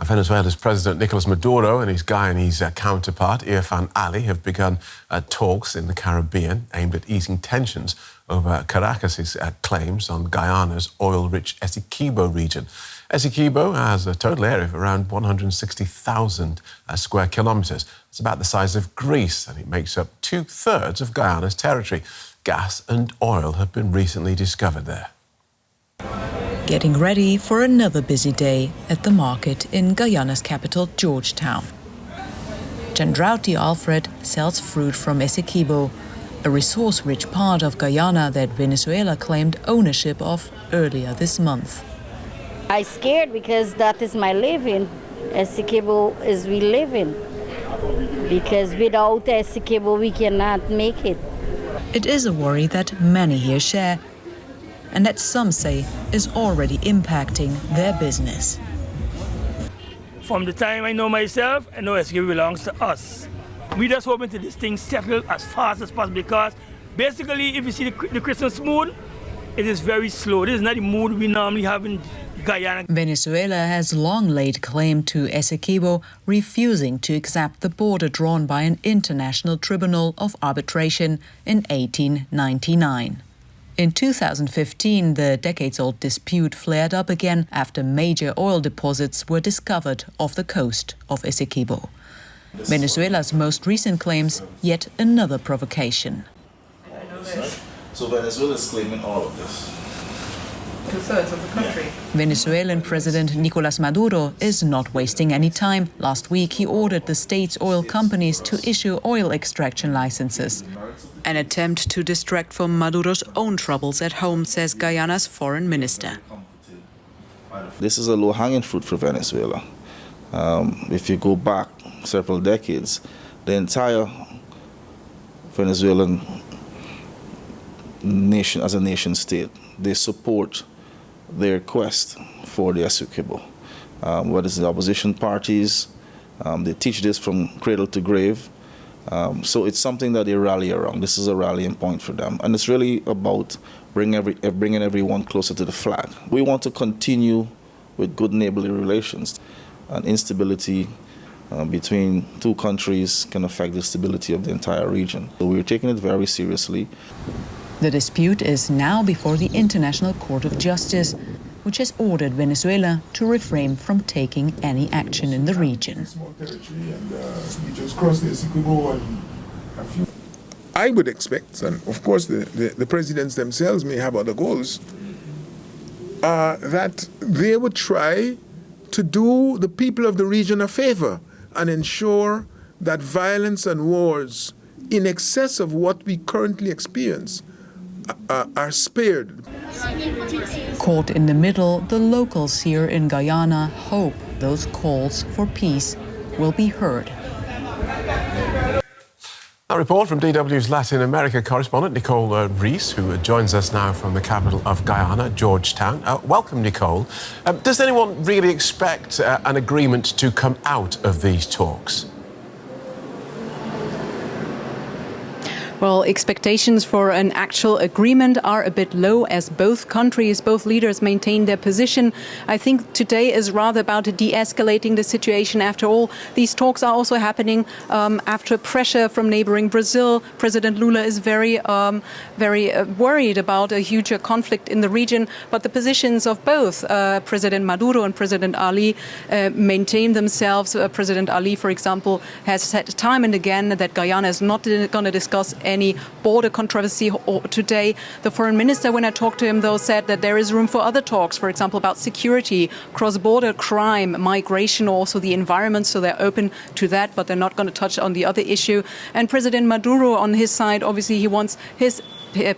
Venezuela's President Nicolas Maduro and his Guyanese counterpart, Irfan Ali, have begun talks in the Caribbean aimed at easing tensions over Caracas's claims on Guyana's oil-rich Essequibo region. Essequibo has a total area of around 160,000 square kilometres. It's about the size of Greece, and it makes up 2/3 of Guyana's territory. Gas and oil have been recently discovered there. Getting ready for another busy day at the market in Guyana's capital, Georgetown. Chandrauti Alfred sells fruit from Essequibo, a resource-rich part of Guyana that Venezuela claimed ownership of earlier this month. I'm scared because that is my living. Essequibo is we live in. Because without Essequibo we cannot make it. It is a worry that many here share, and that some say is already impacting their business. From the time I know myself, I know Essequibo belongs to us. We just hoping to this thing settle as fast as possible, because basically if you see the Christmas mood, it is very slow. This is not the mood we normally have in Guyana. Venezuela has long laid claim to Essequibo, refusing to accept the border drawn by an international tribunal of arbitration in 1899. In 2015, the decades-old dispute flared up again after major oil deposits were discovered off the coast of Essequibo. Venezuela's most recent claims yet another provocation. So Venezuela is claiming all of this. 2/3 of the country. Venezuelan President Nicolas Maduro is not wasting any time. Last week, he ordered the state's oil companies to issue oil extraction licenses. An attempt to distract from Maduro's own troubles at home, says Guyana's foreign minister. This is a low-hanging fruit for Venezuela. If you go back several decades, the entire Venezuelan nation, as a nation state, they support their quest for the Essequibo. What is the opposition parties? They teach this from cradle to grave. So it's something that they rally around. This is a rallying point for them. And it's really about bringing everyone closer to the flag. We want to continue with good neighborly relations. And instability between two countries can affect the stability of the entire region. So we're taking it very seriously. The dispute is now before the International Court of Justice, which has ordered Venezuela to refrain from taking any action in the region. I would expect, and of course the presidents themselves may have other goals, that they would try to do the people of the region a favor and ensure that violence and wars in excess of what we currently experience are spared. Caught in the middle, the locals here in Guyana hope those calls for peace will be heard. A report from DW's Latin America correspondent Nicole Ris, who joins us now from the capital of Guyana, Georgetown. Welcome, Nicole. Does anyone really expect an agreement to come out of these talks? Well, expectations for an actual agreement are a bit low, as both countries, both leaders maintain their position. I think today is rather about de-escalating the situation. After all, these talks are also happening after pressure from neighboring Brazil. President Lula is very worried about a huge conflict in the region. But the positions of both President Maduro and President Ali maintain themselves. President Ali, for example, has said time and again that Guyana is not going to discuss any border controversy today. The foreign minister, when I talked to him, though, said that there is room for other talks, for example, about security, cross-border crime, migration, also the environment. So they're open to that, but they're not going to touch on the other issue. And President Maduro, on his side, obviously he wants his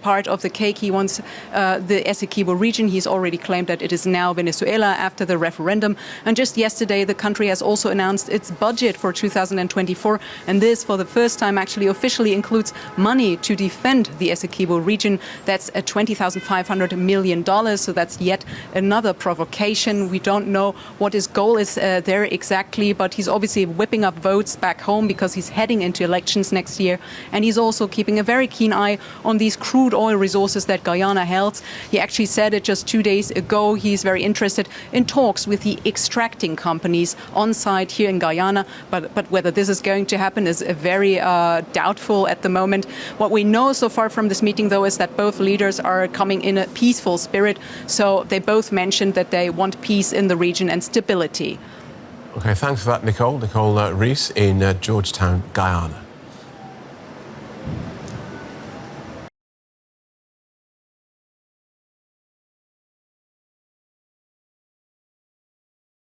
part of the cake. He wants the Essequibo region. He's already claimed that it is now Venezuela after the referendum. And just yesterday, the country has also announced its budget for 2024. And this, for the first time, actually officially includes money to defend the Essequibo region. That's at $20,500 million. So that's yet another provocation. We don't know what his goal is there exactly, but he's obviously whipping up votes back home because he's heading into elections next year. And he's also keeping a very keen eye on these crude oil resources that Guyana holds. He actually said it just 2 days ago. He's very interested in talks with the extracting companies on site here in Guyana, but whether this is going to happen is very doubtful at the moment. What we know so far from this meeting, though, is that both leaders are coming in a peaceful spirit. So they both mentioned that they want peace in the region and stability. OK, thanks for that, Nicole. Nicole Ris in Georgetown, Guyana.